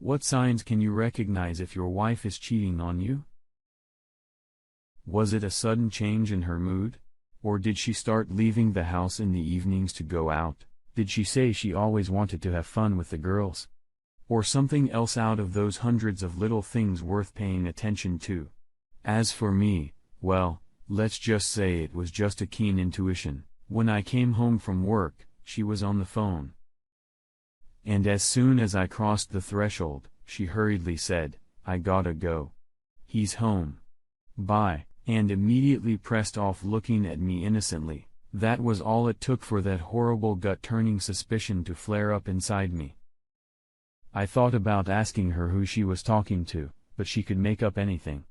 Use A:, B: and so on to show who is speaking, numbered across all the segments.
A: What signs can you recognize if your wife is cheating on you? Was it a sudden change in her mood? Or did she start leaving the house in the evenings to go out? Did she say she always wanted to have fun with the girls? Or something else out of those hundreds of little things worth paying attention to? As for me, well, let's just say it was just a keen intuition. When I came home from work, she was on the phone. And as soon as I crossed the threshold, she hurriedly said, "I gotta go. He's home. Bye," and immediately pressed off looking at me innocently. That was all it took for that horrible gut-turning suspicion to flare up inside me. I thought about asking her who she was talking to, but she could make up anything.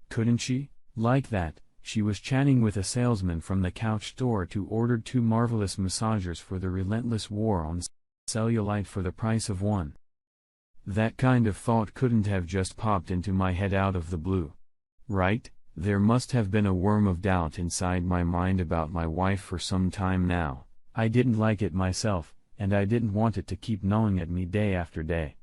A: Couldn't she? Like that, she was chatting with a salesman from the couch store to order 2 marvelous massagers for the relentless war on cellulite for the price of 1. That kind of thought couldn't have just popped into my head out of the blue. Right? There must have been a worm of doubt inside my mind about my wife for some time now. I didn't like it myself, and I didn't want it to keep gnawing at me day after day.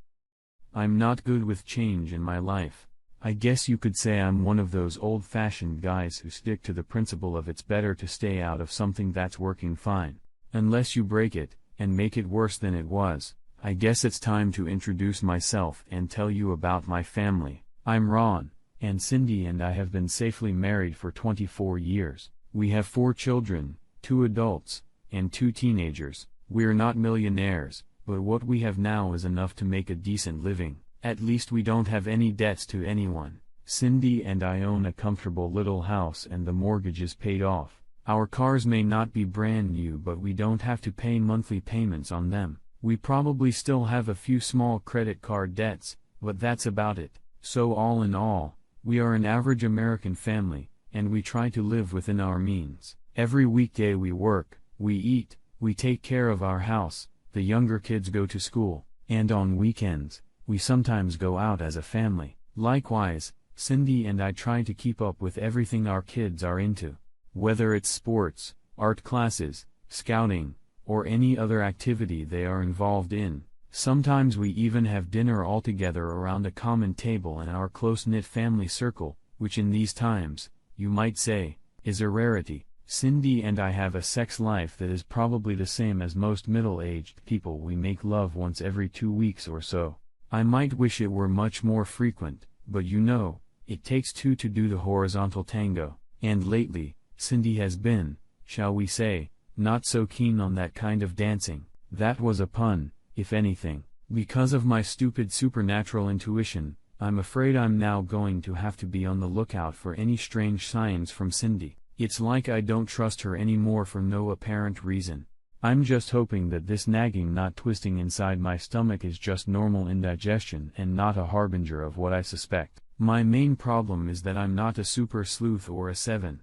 A: I'm not good with change in my life. I guess you could say I'm one of those old-fashioned guys who stick to the principle of it's better to stay out of something that's working fine, unless you break it, and make it worse than it was. I guess it's time to introduce myself and tell you about my family. I'm Ron, and Cindy and I have been safely married for 24 years. We have 4 children, 2 adults, and 2 teenagers. We're not millionaires, but what we have now is enough to make a decent living. At least we don't have any debts to anyone. Cindy and I own a comfortable little house and the mortgage is paid off. Our cars may not be brand new, but we don't have to pay monthly payments on them. We probably still have a few small credit card debts, but that's about it. So all in all, we are an average American family, and we try to live within our means. Every weekday we work, we eat, we take care of our house, the younger kids go to school, and on weekends, we sometimes go out as a family. Likewise, Cindy and I try to keep up with everything our kids are into. Whether it's sports, art classes, scouting, or any other activity they are involved in. Sometimes we even have dinner all together around a common table in our close-knit family circle, which in these times, you might say, is a rarity. Cindy and I have a sex life that is probably the same as most middle-aged people. We make love once every 2 weeks or so. I might wish it were much more frequent, but you know, it takes 2 to do the horizontal tango, and lately, Cindy has been, shall we say, not so keen on that kind of dancing. That was a pun, if anything. Because of my stupid supernatural intuition, I'm afraid I'm now going to have to be on the lookout for any strange signs from Cindy. It's like I don't trust her anymore for no apparent reason. I'm just hoping that this nagging knot twisting inside my stomach is just normal indigestion and not a harbinger of what I suspect. My main problem is that I'm not a super sleuth or a 7.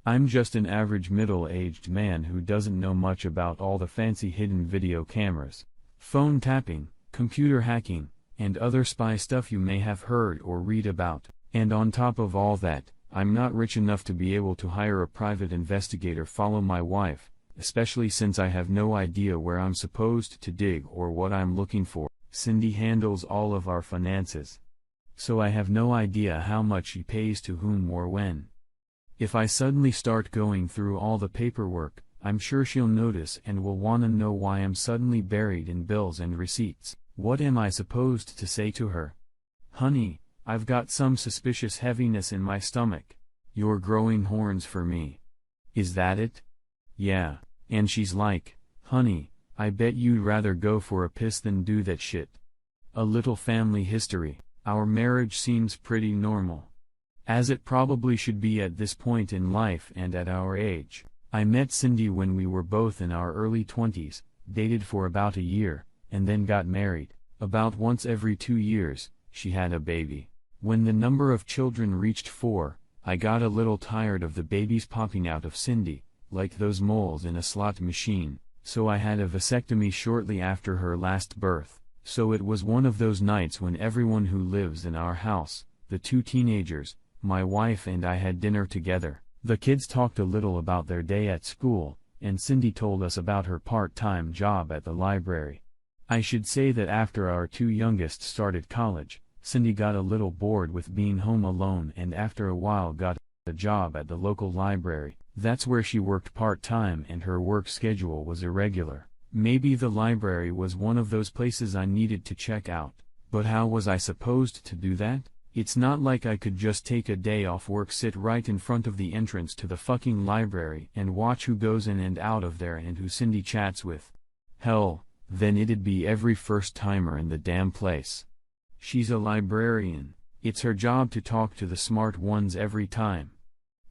A: I'm just an average middle-aged man who doesn't know much about all the fancy hidden video cameras, phone tapping, computer hacking, and other spy stuff you may have heard or read about. And on top of all that, I'm not rich enough to be able to hire a private investigator follow my wife, especially since I have no idea where I'm supposed to dig or what I'm looking for. Cindy handles all of our finances, so I have no idea how much she pays to whom or when. If I suddenly start going through all the paperwork, I'm sure she'll notice and will want to know why I'm suddenly buried in bills and receipts. What am I supposed to say to her? Honey, I've got some suspicious heaviness in my stomach. You're growing horns for me. Is that it? Yeah. And she's like, honey, I bet you'd rather go for a piss than do that shit. A little family history. Our marriage seems pretty normal, as it probably should be at this point in life and at our age. I met Cindy when we were both in our early 20s, dated for about a year, and then got married. About once every 2 years, she had a baby. When the number of children reached 4, I got a little tired of the babies popping out of Cindy, like those moles in a slot machine, so I had a vasectomy shortly after her last birth. So it was one of those nights when everyone who lives in our house, the 2 teenagers, my wife and I had dinner together. The kids talked a little about their day at school, and Cindy told us about her part-time job at the library. I should say that after our two youngest started college, Cindy got a little bored with being home alone and after a while got a job at the local library. That's where she worked part-time and her work schedule was irregular. Maybe the library was one of those places I needed to check out, but how was I supposed to do that? It's not like I could just take a day off work, sit right in front of the entrance to the fucking library and watch who goes in and out of there and who Cindy chats with. Hell, then it'd be every first-timer in the damn place. She's a librarian. It's her job to talk to the smart ones every time.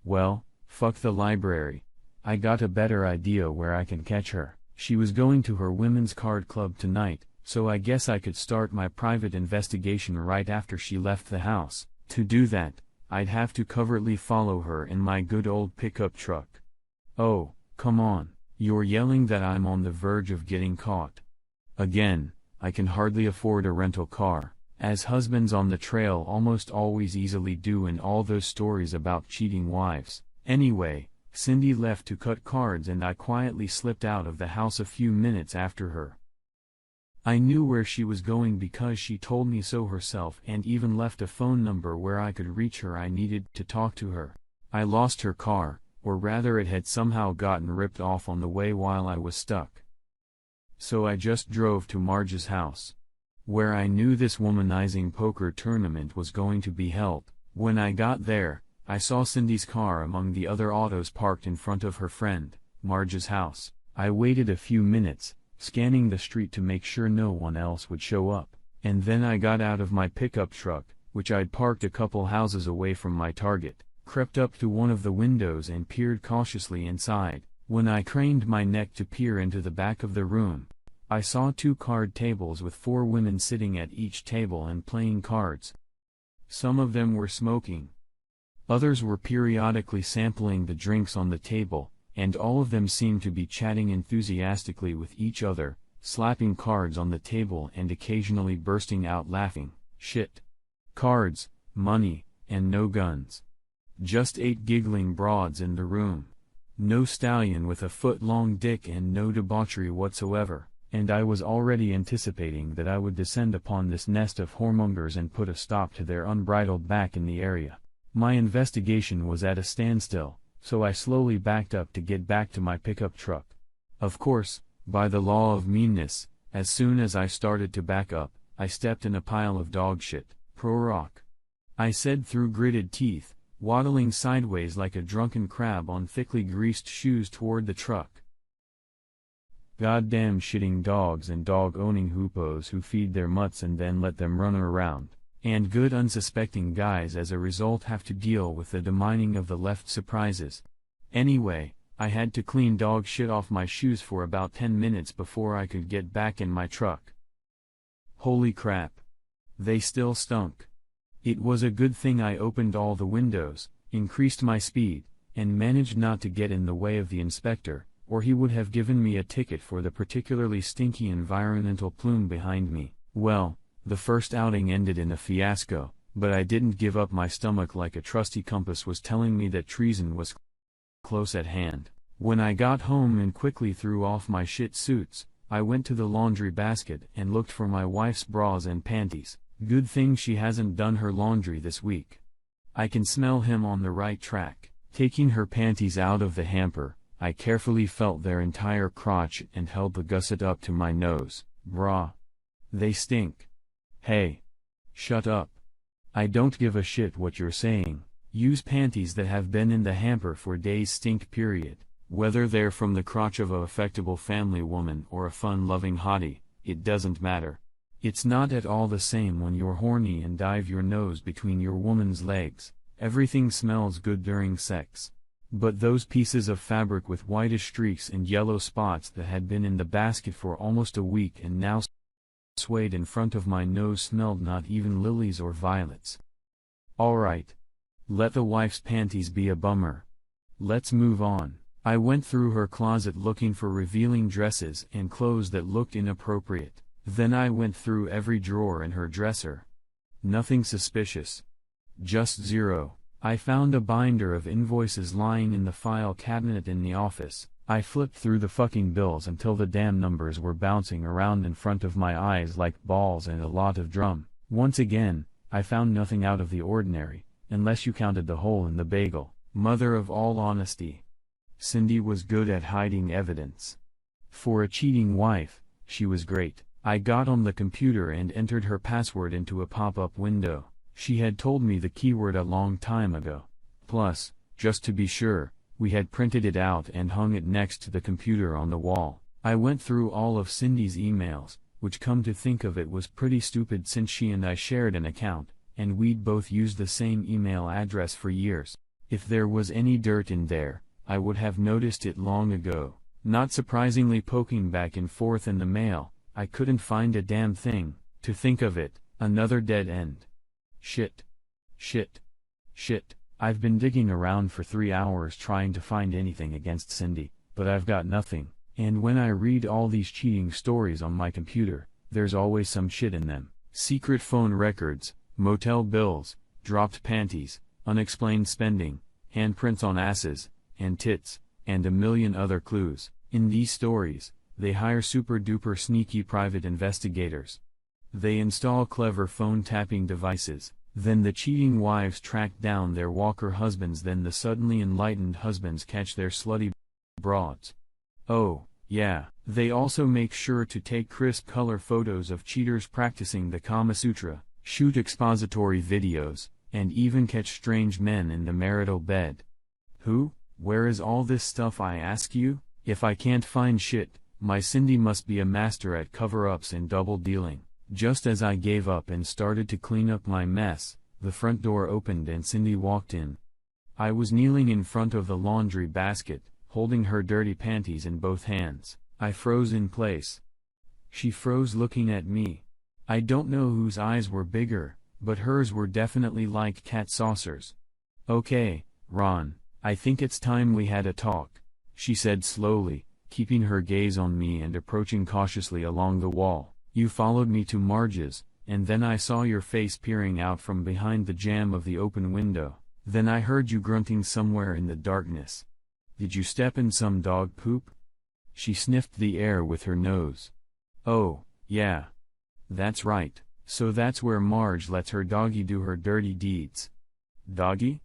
A: Well, fuck the library. I got a better idea where I can catch her. She was going to her women's card club tonight, so I guess I could start my private investigation right after she left the house. To do that, I'd have to covertly follow her in my good old pickup truck. Oh, come on, you're yelling that I'm on the verge of getting caught. Again, I can hardly afford a rental car, as husbands on the trail almost always easily do in all those stories about cheating wives. Anyway, Cindy left to cut cards and I quietly slipped out of the house a few minutes after her. I knew where she was going because she told me so herself and even left a phone number where I could reach her. I needed to talk to her. I lost her car, or rather it had somehow gotten ripped off on the way while I was stuck. So I just drove to Marge's house, where I knew this womanizing poker tournament was going to be held. When I got there, I saw Cindy's car among the other autos parked in front of her friend, Marge's house. I waited a few minutes, scanning the street to make sure no one else would show up, and then I got out of my pickup truck, which I'd parked a couple houses away from my target, crept up to one of the windows and peered cautiously inside. When I craned my neck to peer into the back of the room, I saw 2 card tables with 4 women sitting at each table and playing cards. Some of them were smoking. Others were periodically sampling the drinks on the table, and all of them seemed to be chatting enthusiastically with each other, slapping cards on the table and occasionally bursting out laughing. Shit. Cards, money, and no guns. Just 8 giggling broads in the room. No stallion with a foot-long dick and no debauchery whatsoever, and I was already anticipating that I would descend upon this nest of whoremongers and put a stop to their unbridled back in the area. My investigation was at a standstill, so I slowly backed up to get back to my pickup truck. Of course, by the law of meanness, as soon as I started to back up, I stepped in a pile of dog shit. Pro rock. I said through gritted teeth, waddling sideways like a drunken crab on thickly greased shoes toward the truck. Goddamn shitting dogs and dog-owning hoopos who feed their mutts and then let them run around. And good unsuspecting guys as a result have to deal with the demining of the left surprises. Anyway, I had to clean dog shit off my shoes for about 10 minutes before I could get back in my truck. Holy crap. They still stunk. It was a good thing I opened all the windows, increased my speed, and managed not to get in the way of the inspector, or he would have given me a ticket for the particularly stinky environmental plume behind me. Well, the first outing ended in a fiasco, but I didn't give up my stomach like a trusty compass was telling me that treason was close at hand. When I got home and quickly threw off my shit suits, I went to the laundry basket and looked for my wife's bras and panties. Good thing she hasn't done her laundry this week. I can smell him on the right track. Taking her panties out of the hamper, I carefully felt their entire crotch and held the gusset up to my nose. Brah. They stink. Hey. Shut up. I don't give a shit what you're saying. Use panties that have been in the hamper for days stink period. Whether they're from the crotch of a affectable family woman or a fun-loving hottie, it doesn't matter. It's not at all the same when you're horny and dive your nose between your woman's legs. Everything smells good during sex. But those pieces of fabric with whitish streaks and yellow spots that had been in the basket for almost a week and now swayed in front of my nose smelled not even lilies or violets. Alright. Let the wife's panties be a bummer. Let's move on. I went through her closet looking for revealing dresses and clothes that looked inappropriate. Then I went through every drawer in her dresser. Nothing suspicious. Just zero. I found a binder of invoices lying in the file cabinet in the office. I flipped through the fucking bills until the damn numbers were bouncing around in front of my eyes like balls in a lot of drum. Once again, I found nothing out of the ordinary, unless you counted the hole in the bagel. Mother of all honesty. Cindy was good at hiding evidence. For a cheating wife, she was great. I got on the computer and entered her password into a pop-up window. She had told me the keyword a long time ago. Plus, just to be sure, we had printed it out and hung it next to the computer on the wall. I went through all of Cindy's emails, which come to think of it was pretty stupid since she and I shared an account, and we'd both used the same email address for years. If there was any dirt in there, I would have noticed it long ago. Not surprisingly, poking back and forth in the mail, I couldn't find a damn thing. To think of it, another dead end. Shit. Shit. Shit. I've been digging around for 3 hours trying to find anything against Cindy, but I've got nothing. And when I read all these cheating stories on my computer, there's always some shit in them. Secret phone records, motel bills, dropped panties, unexplained spending, handprints on asses and tits, and a million other clues. In these stories, they hire super-duper sneaky private investigators. They install clever phone tapping devices. Then the cheating wives track down their walker husbands. Then the suddenly enlightened husbands catch their slutty broads. Oh, yeah, they also make sure to take crisp color photos of cheaters practicing the Kama Sutra, shoot expository videos, and even catch strange men in the marital bed. Where is all this stuff, I ask you? If I can't find shit, my Cindy must be a master at cover-ups and double-dealing. Just as I gave up and started to clean up my mess, the front door opened and Cindy walked in. I was kneeling in front of the laundry basket, holding her dirty panties in both hands. I froze in place. She froze looking at me. I don't know whose eyes were bigger, but hers were definitely like cat saucers. Okay, Ron, I think it's time we had a talk, she said slowly, keeping her gaze on me and approaching cautiously along the wall. You followed me to Marge's, and then I saw your face peering out from behind the jamb of the open window. Then I heard you grunting somewhere in the darkness. Did you step in some dog poop? She sniffed the air with her nose. Oh, yeah. That's right, so that's where Marge lets her doggy do her dirty deeds. Doggy?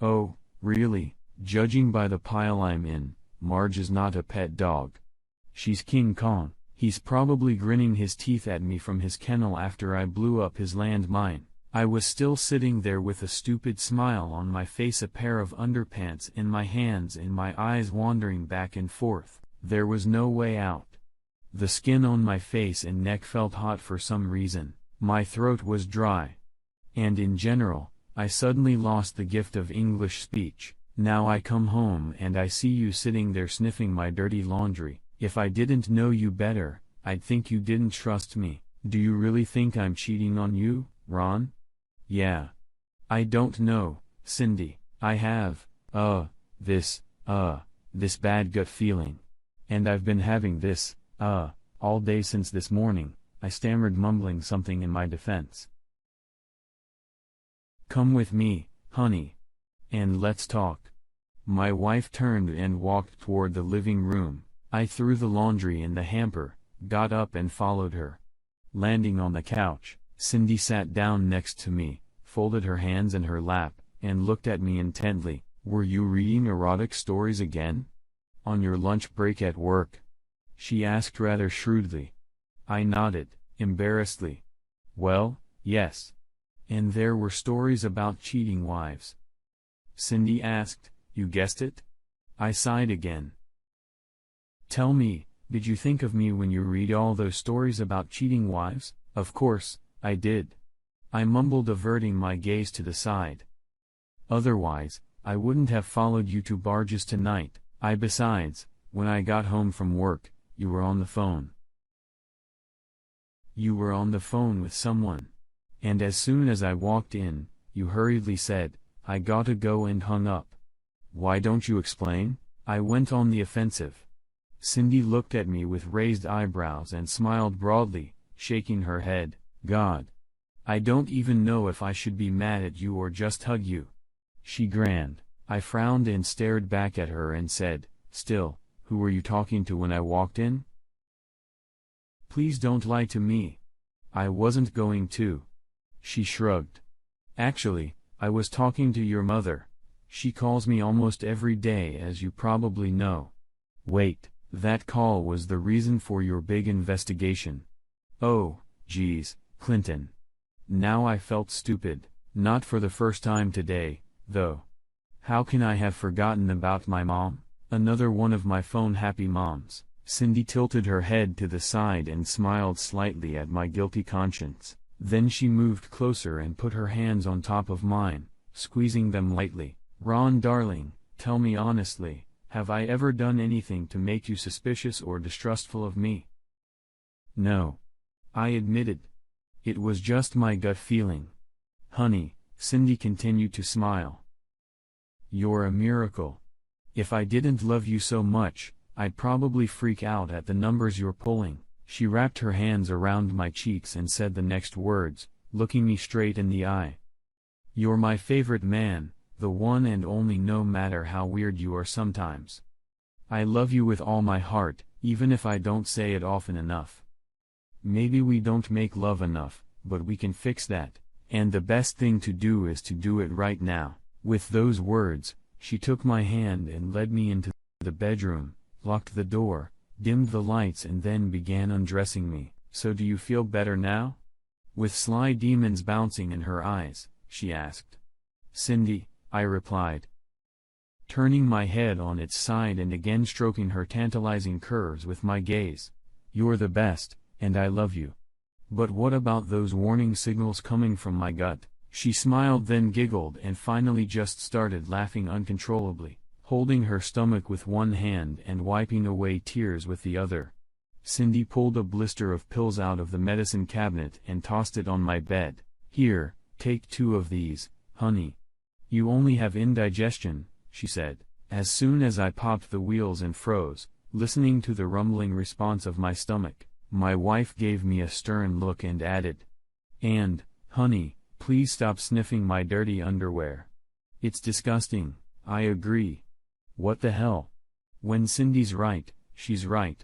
A: Oh, really? Judging by the pile I'm in, Marge is not a pet dog. She's King Kong. He's probably grinning his teeth at me from his kennel after I blew up his landmine. I was still sitting there with a stupid smile on my face, a pair of underpants in my hands and my eyes wandering back and forth. There was no way out. The skin on my face and neck felt hot for some reason. My throat was dry. And in general, I suddenly lost the gift of English speech. Now I come home and I see you sitting there sniffing my dirty laundry. If I didn't know you better, I'd think you didn't trust me. Do you really think I'm cheating on you, Ron? Yeah. I don't know, Cindy. I have, this bad gut feeling. And I've been having this, all day since this morning, I stammered, mumbling something in my defense. Come with me, honey. And let's talk. My wife turned and walked toward the living room. I threw the laundry in the hamper, got up and followed her. Landing on the couch, Cindy sat down next to me, folded her hands in her lap, and looked at me intently. Were you reading erotic stories again? On your lunch break at work? She asked rather shrewdly. I nodded, embarrassedly. Well, yes. And there were stories about cheating wives. Cindy asked, you guessed it? I sighed again. Tell me, did you think of me when you read all those stories about cheating wives? Of course, I did. I mumbled, averting my gaze to the side. Otherwise, I wouldn't have followed you to Barge's tonight. Besides, when I got home from work, you were on the phone. You were on the phone with someone. And as soon as I walked in, you hurriedly said, I gotta go, and hung up. Why don't you explain? I went on the offensive. Cindy looked at me with raised eyebrows and smiled broadly, shaking her head. God. I don't even know if I should be mad at you or just hug you. She grinned. I frowned and stared back at her and said, still, Who were you talking to when I walked in? Please don't lie to me. I wasn't going to. She shrugged. Actually, I was talking to your mother. She calls me almost every day, as you probably know. Wait, that call was the reason for your big investigation. Oh, geez, Clinton. Now I felt stupid, not for the first time today, though. How can I have forgotten about my mom? Another one of my phone happy moms. Cindy tilted her head to the side and smiled slightly at my guilty conscience. Then she moved closer and put her hands on top of mine, squeezing them lightly. Ron darling, tell me honestly, have I ever done anything to make you suspicious or distrustful of me? No. I admitted. It was just my gut feeling. Honey, Cindy continued to smile. You're a miracle. If I didn't love you so much, I'd probably freak out at the numbers you're pulling. She wrapped her hands around my cheeks and said the next words, looking me straight in the eye. You're my favorite man, the one and only, no matter how weird you are sometimes. I love you with all my heart, even if I don't say it often enough. Maybe we don't make love enough, but we can fix that, and the best thing to do is to do it right now. With those words, she took my hand and led me into the bedroom, locked the door, dimmed the lights, and then began undressing me. So do you feel better now? With sly demons bouncing in her eyes, she asked. Cindy, I replied, turning my head on its side and again stroking her tantalizing curves with my gaze. You're the best, and I love you. But what about those warning signals coming from my gut? She smiled, then giggled, and finally just started laughing uncontrollably, holding her stomach with one hand and wiping away tears with the other. Cindy pulled a blister of pills out of the medicine cabinet and tossed it on my bed. Here, take 2 of these, honey. You only have indigestion, she said. As soon as I popped the wheels and froze, listening to the rumbling response of my stomach, my wife gave me a stern look and added, and, honey, please stop sniffing my dirty underwear. It's disgusting. I agree. What the hell? When Cindy's right, she's right.